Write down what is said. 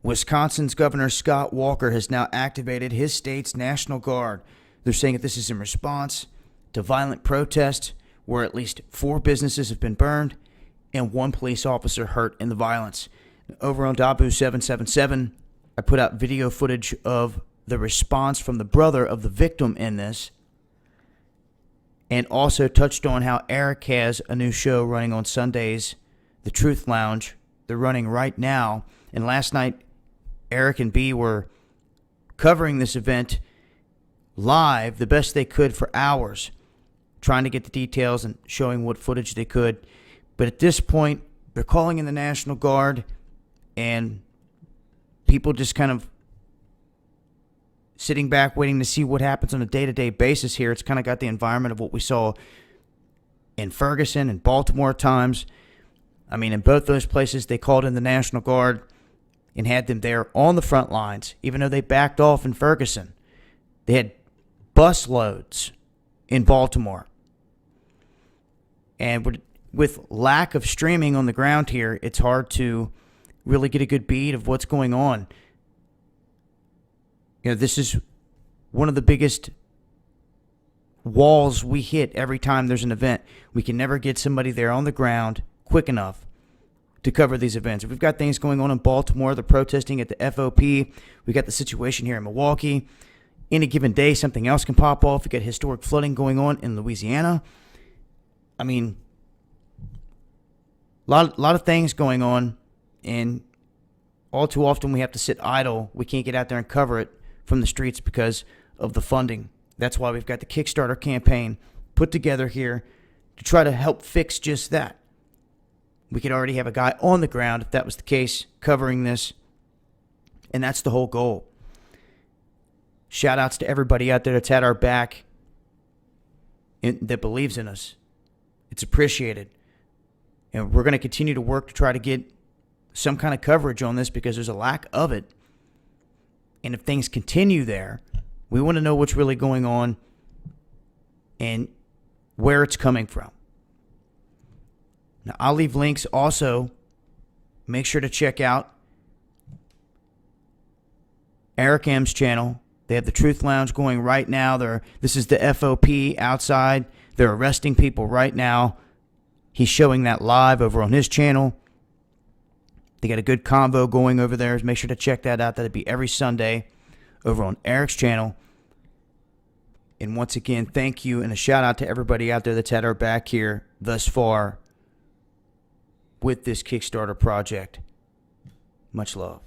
Wisconsin's Governor Scott Walker has now activated his state's National Guard. They're saying that this is in response to violent protests where at least 4 businesses have been burned and 1 police officer hurt in the violence. Over on Dabu 777, I put out video footage of the response from the brother of the victim in this, and also touched on how Erick has a new show running on Sundays, The Truth Lounge. They're running right now, and last night Erick and B were covering this event live the best they could for hours, trying to get the details and showing what footage they could. But at this point, they're calling in the National Guard, and people just kind of sitting back waiting to see what happens on a day-to-day basis here. It's kind of got the environment of what we saw in Ferguson and Baltimore at times. I mean, in both those places, they called in the National Guard and had them there on the front lines, even though they backed off in Ferguson. They had bus loads in Baltimore. And with lack of streaming on the ground here, it's hard to really get a good beat of what's going on. You know, this is one of the biggest walls we hit every time there's an event. We can never get somebody there on the ground quick enough to cover these events. We've got things going on in Baltimore, the protesting at the FOP. We got the situation here in Milwaukee. Any given day, something else can pop off. We got historic flooding going on in Louisiana. I mean, a lot of things going on, and all too often we have to sit idle. We can't get out there and cover it from the streets because of the funding. That's why we've got the Kickstarter campaign put together here to try to help fix just that. We could already have a guy on the ground, if that was the case, covering this, and that's the whole goal. Shout outs to everybody out there that's had our back and that believes in us. It's appreciated. And we're going to continue to work to try to get some kind of coverage on this because there's a lack of it. And if things continue there, we want to know what's really going on and where it's coming from. Now, I'll leave links also. Make sure to check out Erick M's channel. They have the Truth Lounge going right now. This is the FOP outside. They're arresting people right now. He's showing that live over on his channel. They got a good convo going over there. Make sure to check that out. That'll be every Sunday over on Erick's channel. And once again, thank you and a shout out to everybody out there that's had our back here thus far with this Kickstarter project. Much love.